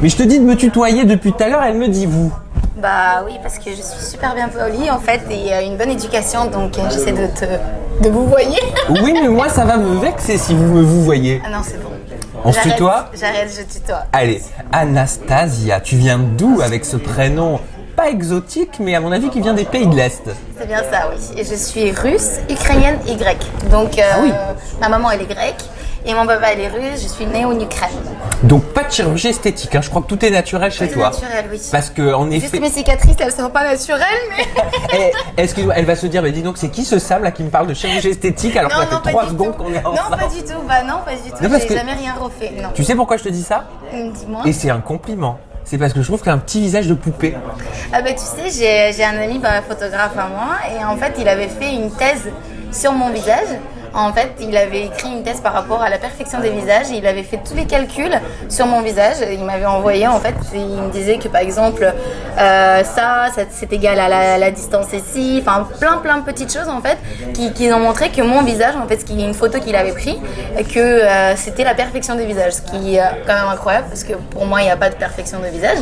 Mais je te dis de me tutoyer depuis tout à l'heure, elle me dit vous. Bah oui, parce que je suis super bien polie en fait et une bonne éducation, donc j'essaie de vous voyer. Oui, mais moi ça va me vexer si vous me vous voyez. Ah non, c'est bon. On se tutoie? J'arrête, je tutoie. Allez, Anastasia, tu viens d'où avec ce prénom pas exotique, mais à mon avis qui vient des pays de l'Est? C'est bien ça, oui. Et je suis russe, ukrainienne et grecque. Donc oui. ma maman elle est grecque et mon papa elle est russe, je suis née en Ukraine. Donc pas de chirurgie esthétique, hein. Je crois que tout est naturel chez toi. C'est naturel, oui. Parce que en Juste effet, mes cicatrices, elles sont pas naturelles, mais... excuse-moi, elle va se dire, mais dis donc, c'est qui ce Sam là qui me parle de chirurgie esthétique alors que ça fait 3 secondes qu'on est ensemble? Non, pas du tout, bah non, pas du tout, Non, parce que- j'ai jamais rien refait, non. Tu sais pourquoi je te dis ça? Dis-moi. Et c'est un compliment. C'est parce que je trouve qu'il a un petit visage de poupée. Ah bah tu sais, j'ai un ami photographe à moi et en fait il avait fait une thèse sur mon visage. En fait, il avait écrit une thèse par rapport à la perfection des visages et il avait fait tous les calculs sur mon visage. Il m'avait envoyé en fait, il me disait que par exemple ça c'est égal à la distance ici, enfin plein de petites choses en fait qui ont montré que mon visage en fait, ce qui est une photo qu'il avait pris, que c'était la perfection des visages, ce qui est quand même incroyable parce que pour moi il n'y a pas de perfection de visage.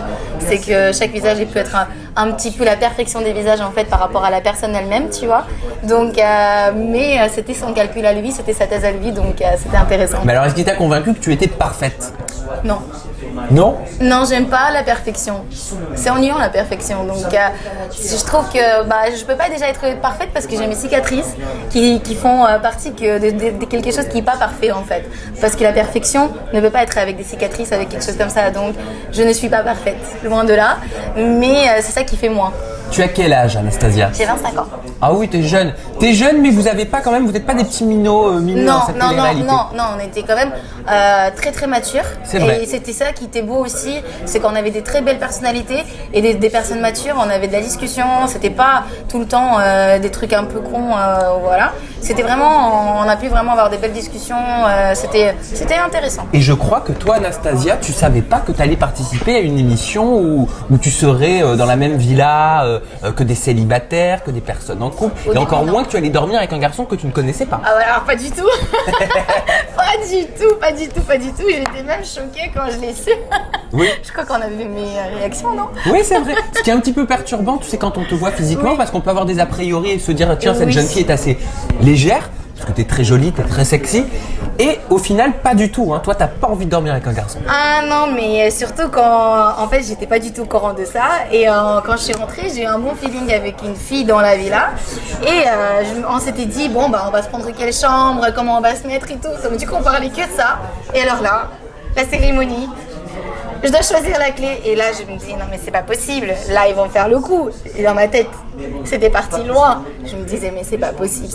C'est que chaque visage il peut être un petit peu la perfection des visages en fait par rapport à la personne elle-même, tu vois. Donc mais c'était son calcul à lui, c'était sa thèse à lui, donc c'était intéressant. Mais alors, est-ce qu'il t'a convaincu que tu étais parfaite? Non. Non? Non, j'aime pas la perfection. C'est ennuyant la perfection. Donc, je trouve que je peux pas déjà être parfaite parce que j'ai mes cicatrices qui font partie de quelque chose qui est pas parfait en fait. Parce que la perfection ne peut pas être avec des cicatrices, avec quelque chose comme ça. Donc, je ne suis pas parfaite, loin de là. Mais c'est ça qui fait moi. Tu as quel âge, Anastasia? J'ai 25 ans. Ah oui, t'es jeune. T'es jeune, mais vous n'êtes pas des petits minots Non, dans cette télé-réalité. non, on était quand même très matures. C'est vrai. Et c'était ça qui était beau aussi, c'est qu'on avait des très belles personnalités et des personnes matures, on avait de la discussion, c'était pas tout le temps des trucs un peu cons, voilà. C'était vraiment, on a pu vraiment avoir des belles discussions, c'était intéressant. Et je crois que toi, Anastasia, tu savais pas que tu allais participer à une émission où tu serais dans la même villa que des célibataires, que des personnes en couple, et encore moins que tu allais dormir avec un garçon que tu ne connaissais pas. Ah ouais, alors pas du tout. pas du tout. J'étais même choquée quand je l'ai su. Oui. Je crois qu'on avait vu mes réactions, non? Oui, c'est vrai. Ce qui est un petit peu perturbant, tu sais, quand on te voit physiquement, parce qu'on peut avoir des a priori et se dire, tiens, cette Oui. jeune fille est assez légère, parce que t'es très jolie, t'es très sexy, et au final, pas du tout. Hein. Toi, t'as pas envie de dormir avec un garçon. Ah non, mais surtout quand, en fait, j'étais pas du tout au courant de ça. Et quand je suis rentrée, j'ai eu un bon feeling avec une fille dans la villa. Et on s'était dit, bon, on va se prendre quelle chambre, comment on va se mettre et tout. Donc du coup, on parlait que de ça. Et alors là, la cérémonie, je dois choisir la clé. Et là, je me dis, non, mais c'est pas possible. Là, ils vont faire le coup. Et dans ma tête, c'était parti loin. Je me disais, mais c'est pas possible.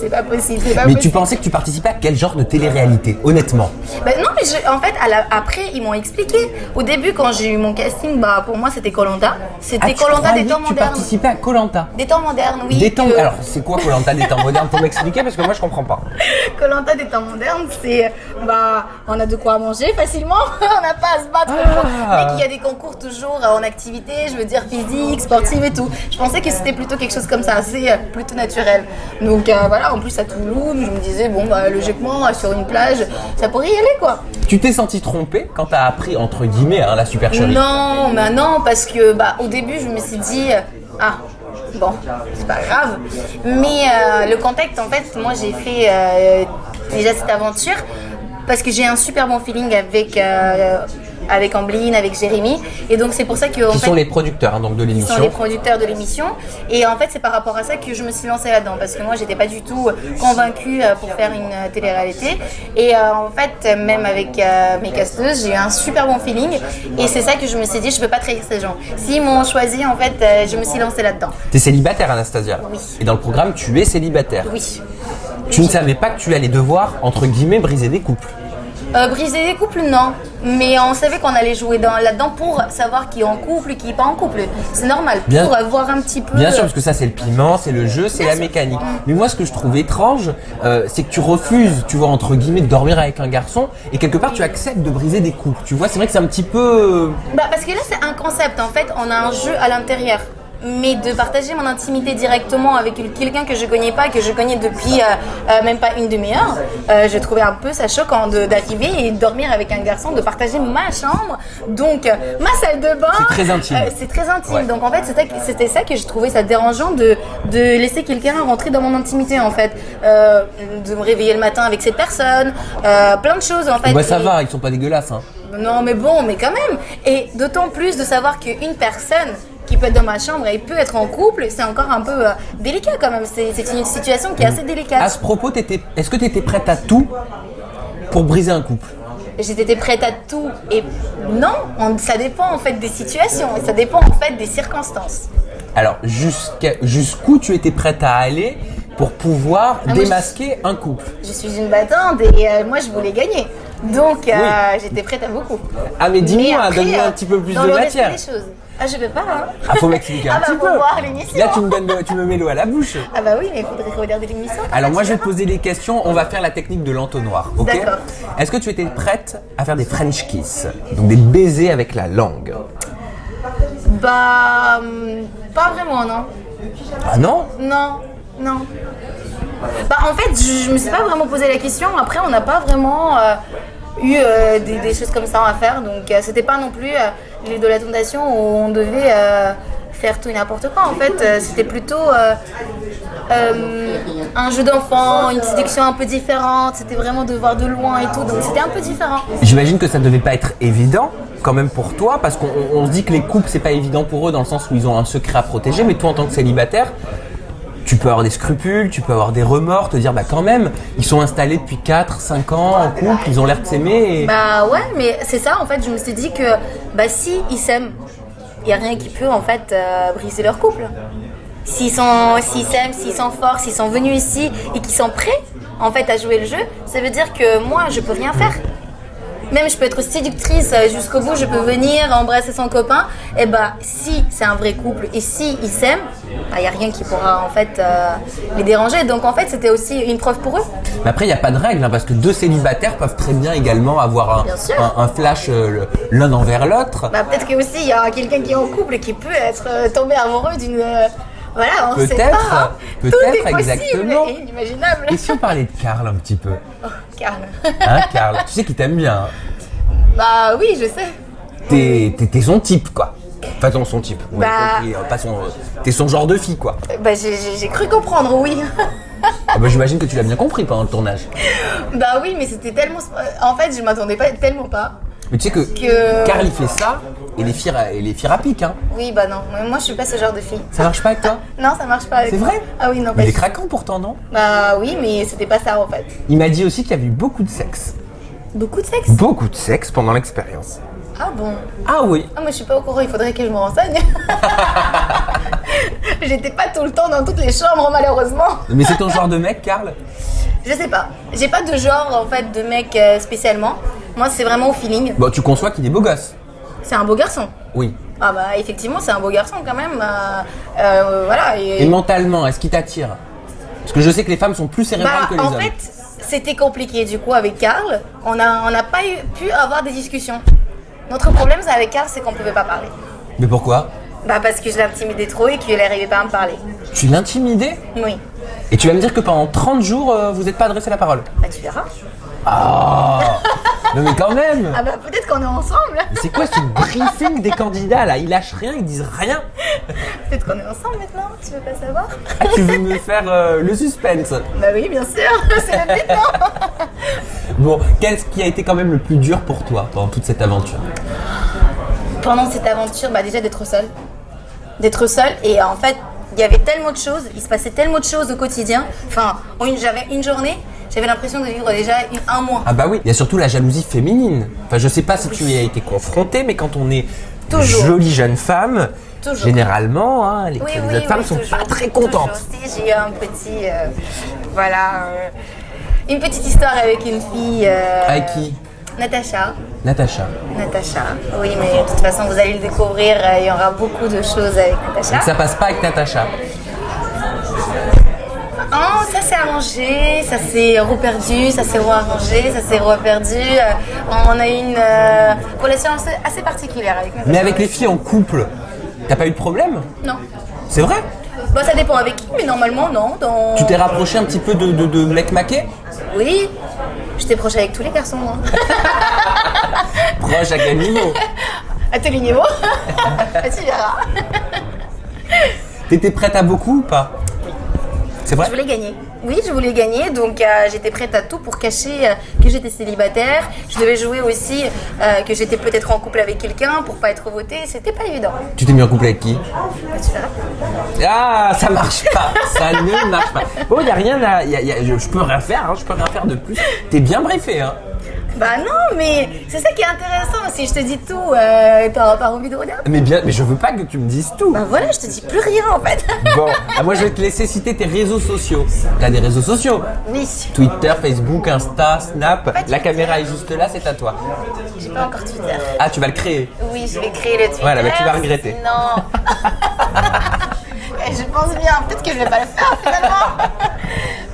Mais tu pensais que tu participais à quel genre de télé-réalité, honnêtement? Non, mais en fait, après, ils m'ont expliqué. Au début, quand j'ai eu mon casting, pour moi, c'était Koh-Lanta. C'était Koh-Lanta des temps Tu modernes. participais à Koh-Lanta? Des temps modernes, oui. Alors, c'est quoi Koh-Lanta des temps modernes? Faut m'expliquer parce que moi, je comprends pas. Koh-Lanta des temps modernes, c'est, on a de quoi manger facilement. On n'a pas à se battre pour... Mais qu'il y a des concours toujours en activité, je veux dire physique, sportive et tout. Je pensais que c'était plutôt quelque chose comme ça, c'est plutôt naturel. Donc voilà, en plus à Toulouse, je me disais, logiquement, sur une plage, ça pourrait y aller quoi. Tu t'es senti trompée quand t'as appris, entre guillemets, la supercherie? Non, parce que au début, je me suis dit, bon, c'est pas grave. Mais le contexte, en fait, moi j'ai fait déjà cette aventure parce que j'ai un super bon feeling avec Amblin, avec Jérémy, et donc c'est pour ça que... Qui sont les producteurs donc de l'émission. Qui sont les producteurs de l'émission, et en fait c'est par rapport à ça que je me suis lancée là-dedans, parce que moi j'étais pas du tout convaincue pour faire une télé-réalité, et en fait même avec mes casteuses, j'ai eu un super bon feeling, et c'est ça que je me suis dit, je peux pas trahir ces gens. S'ils m'ont choisi, en fait, je me suis lancée là-dedans. T'es célibataire, Anastasia? Oui. Et dans le programme, tu es célibataire? Oui. Tu ne savais pas que tu allais devoir, entre guillemets, briser des couples? Briser des couples, non. Mais on savait qu'on allait jouer là-dedans pour savoir qui est en couple, qui n'est pas en couple. C'est normal, pour voir un petit peu... Bien sûr, parce que ça, c'est le piment, c'est le jeu, c'est la mécanique. Mais moi, ce que je trouve étrange, c'est que tu refuses, tu vois, entre guillemets, de dormir avec un garçon, et quelque part, tu acceptes de briser des couples. Tu vois, c'est vrai que c'est un petit peu... Parce que là, c'est un concept. En fait, on a un jeu à l'intérieur. mais de partager mon intimité directement avec quelqu'un que je connais pas, que je connais depuis même pas une demi-heure, je trouvais un peu ça choquant d'arriver et de dormir avec un garçon, de partager ma chambre, donc ma salle de bain. C'est très intime. C'est très intime. Ouais. Donc en fait, c'était ça que je trouvais ça dérangeant de laisser quelqu'un rentrer dans mon intimité en fait, de me réveiller le matin avec cette personne, plein de choses en fait. Bah ça va, ils sont pas dégueulasses. Hein. Non mais bon, mais quand même. Et d'autant plus de savoir qu'une personne qui peut être dans ma chambre et peut être en couple, c'est encore un peu délicat quand même. C'est une situation qui est assez délicate. À ce propos, est-ce que tu étais prête à tout pour briser un couple? J'étais prête à tout et non, ça dépend en fait des situations, ça dépend en fait des circonstances. Alors, jusqu'où tu étais prête à aller pour pouvoir démasquer un couple? Je suis une battante et moi je voulais gagner. Donc j'étais prête à beaucoup. Ah mais dis-moi, après, donne-moi un petit peu plus dans de le matière. respect des choses. Ah je peux pas hein. Ah faut m'expliquer un petit faut peu. voir l'émission. Là tu me mets l'eau à la bouche. Ah bah oui, mais il faudrait regarder l'émission. Alors moi je vais te poser des questions, on va faire la technique de l'entonnoir, ok? D'accord. Est-ce que tu étais prête à faire des French kiss, donc des baisers avec la langue? Bah pas vraiment non. Ah non? Non. Bah en fait je me suis pas vraiment posé la question. Après on n'a pas vraiment eu des choses comme ça à faire. Donc c'était pas non plus l'île de la tentation où on devait faire tout et n'importe quoi. En fait c'était plutôt un jeu d'enfant, une séduction un peu différente. C'était vraiment de voir de loin et tout. Donc c'était un peu différent. J'imagine que ça devait pas être évident quand même pour toi, parce qu'on se dit que les couples c'est pas évident pour eux dans le sens où ils ont un secret à protéger, mais toi en tant que célibataire, tu peux avoir des scrupules, tu peux avoir des remords, te dire bah quand même, ils sont installés depuis 4-5 ans en couple, ils ont l'air de s'aimer. Et... Bah ouais, mais c'est ça en fait, je me suis dit que bah si ils s'aiment, il n'y a rien qui peut en fait briser leur couple. S'ils s'aiment, s'ils sont forts, s'ils sont venus ici et qu'ils sont prêts en fait à jouer le jeu, ça veut dire que moi je peux rien faire. Même je peux être séductrice jusqu'au bout, je peux venir embrasser son copain. Et bah si c'est un vrai couple et si ils s'aiment, il n'y a rien qui pourra en fait les déranger. Donc en fait c'était aussi une preuve pour eux. Mais après il n'y a pas de règle, hein, parce que deux célibataires peuvent très bien également avoir un flash l'un envers l'autre. Bah peut-être que aussi il y a quelqu'un qui est en couple et qui peut être tombé amoureux d'une... voilà, on sait pas. Hein. Peut-être, tout est possible exactement. et inimaginable. Et si on parlait de Karl un petit peu? Oh, Karl. Hein, Karl? Tu sais qu'il t'aime bien. Hein. Bah oui, je sais. T'es son type, quoi. Enfin, son type. On a Bah- compris, t'es son genre de fille, quoi. Bah j'ai cru comprendre, oui. Ah bah, j'imagine que tu l'as bien compris pendant le tournage. Bah oui, mais c'était tellement... En fait, je m'attendais pas tellement pas. Mais tu sais que Karl, il fait ça, et les filles rappiquent, hein. Oui, bah non. Moi, je suis pas ce genre de fille. Ça marche pas avec toi? Non, ça marche pas avec C'est moi. vrai? Ah oui, non, Mais pas il est du tout. craquant pourtant, non? Bah oui, mais c'était pas ça en fait. Il m'a dit aussi qu'il y avait eu beaucoup de sexe. Beaucoup de sexe? Beaucoup de sexe pendant l'expérience. Ah bon? Ah oui. Ah, moi je suis pas au courant, il faudrait que je me renseigne. J'étais pas tout le temps dans toutes les chambres, malheureusement. Mais c'est ton genre de mec, Karl? Je sais pas. J'ai pas de genre en fait de mec spécialement. Moi, c'est vraiment au feeling. Bon, tu conçois qu'il est beau gosse? C'est un beau garçon. Oui. Ah bah effectivement, c'est un beau garçon quand même. Voilà. Et mentalement, est-ce qu'il t'attire? Parce que je sais que les femmes sont plus cérébrales que les en hommes. fait, c'était compliqué du coup avec Karl. On n'a pas pu avoir des discussions. Notre problème avec Karl, c'est qu'on pouvait pas parler. Mais pourquoi? Bah parce que je l'intimidais trop et qu'il n'arrivait pas à me parler. Tu l'intimidais? Oui. Et tu vas me dire que pendant 30 jours, vous n'êtes pas adressé la parole? Bah tu verras. Ah. Non mais quand même. Ah bah peut-être qu'on est ensemble. Mais c'est quoi ce briefing des candidats là? Ils lâchent rien, ils disent rien. Peut-être qu'on est ensemble maintenant, tu veux pas savoir? Ah, tu veux me faire le suspense? Bah oui, bien sûr, c'est le but, non? Bon, qu'est-ce qui a été quand même le plus dur pour toi pendant toute cette aventure? Pendant cette aventure, bah déjà d'être seule. D'être seule et en fait, il y avait tellement de choses, il se passait tellement de choses au quotidien. Enfin, j'avais une journée, j'avais l'impression de vivre déjà un mois. Ah bah oui, il y a surtout la jalousie féminine. Enfin, je sais pas si tu y as été confrontée, mais quand on est Toujours. jolie jeune femme, Toujours. généralement, hein, les autres femmes sont toujours, pas très contentes. toujours. Si, j'ai eu un petit, une petite histoire avec une fille. Avec qui? Natacha. Natacha. Oui, mais de toute façon, vous allez le découvrir, il y aura beaucoup de choses avec Natacha. Donc ça passe pas avec Natacha. Oh, ça s'est arrangé, ça s'est reperdu, ça s'est rearrangé, ça s'est reperdu. On a eu une relation assez particulière avec Natacha. Mais avec les filles en couple, t'as pas eu de problème? Non. C'est vrai? Bah ça dépend avec qui, mais normalement non. Tu t'es rapproché un petit peu de mec maqué? Oui, je t'ai proche avec tous les garçons. Hein. Proche à quel niveau? À tous les niveaux. Tu verras. T'étais prête à beaucoup ou pas? C'est vrai? Je voulais gagner. Oui, je voulais gagner, donc j'étais prête à tout pour cacher que j'étais célibataire. Je devais jouer aussi que j'étais peut-être en couple avec quelqu'un pour pas être votée. C'était pas évident. Tu t'es mis en couple avec qui? Bah, tu verras. Ah, ça marche pas. Ça ne marche pas. Bon, y a rien à. Je peux rien faire, hein, je peux rien faire de plus. T'es bien briefé, hein. Bah non, mais c'est ça qui est intéressant. Si je te dis tout, t'auras pas envie de regarder. Mais je veux pas que tu me dises tout. Bah voilà, je te dis plus rien en fait. Bon, moi je vais te laisser citer tes réseaux sociaux. T'as des réseaux sociaux? Oui. Twitter, Facebook, Insta, Snap. Pas La Twitter. caméra est juste là, c'est à toi. J'ai pas encore Twitter. Ah, tu vas le créer. Oui, je vais créer le Twitter. Voilà, bah tu vas regretter. Non. Je pense bien, peut-être que je vais pas le faire finalement.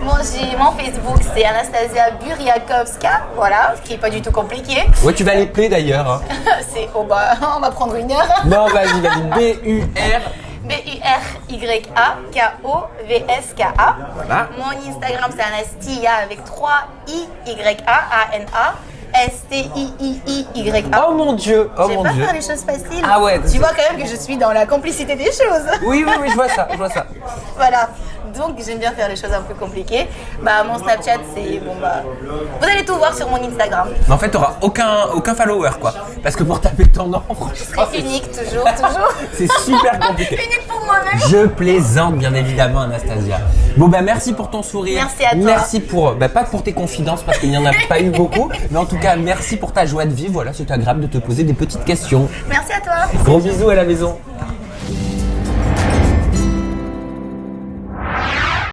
Bon, j'ai mon Facebook, c'est Anastasia Buriakowska, voilà, ce qui est pas du tout compliqué. Ouais, tu vas les play d'ailleurs. Hein. C'est, oh bah, on va prendre une heure. Non, vas-y, B-U-R. Buriakowska. Voilà. Mon Instagram, c'est Anastia avec 3 I-Y-A-A-N-A. S-T-I-I-I-Y-A. Oh mon Dieu, oh Je vais mon pas Dieu. faire les choses faciles. Ah ouais, Tu vois quand même que je suis dans la complicité des choses. Oui, je vois ça, Voilà. Donc j'aime bien faire les choses un peu compliquées. Bah mon Snapchat c'est bon bah vous allez tout voir sur mon Instagram. Mais en fait, t'auras aucun follower quoi. Parce que pour taper ton nom, Je franchement, serai unique toujours. c'est super compliqué. Unique pour moi-même. Je plaisante bien évidemment, Anastasia. Bon bah merci pour ton sourire. Merci à toi. Merci pour, pas pour tes confidences parce qu'il n'y en a pas eu beaucoup, mais en tout cas merci pour ta joie de vivre. Voilà, c'est agréable de te poser des petites questions. Merci à toi. Gros bisous à la maison.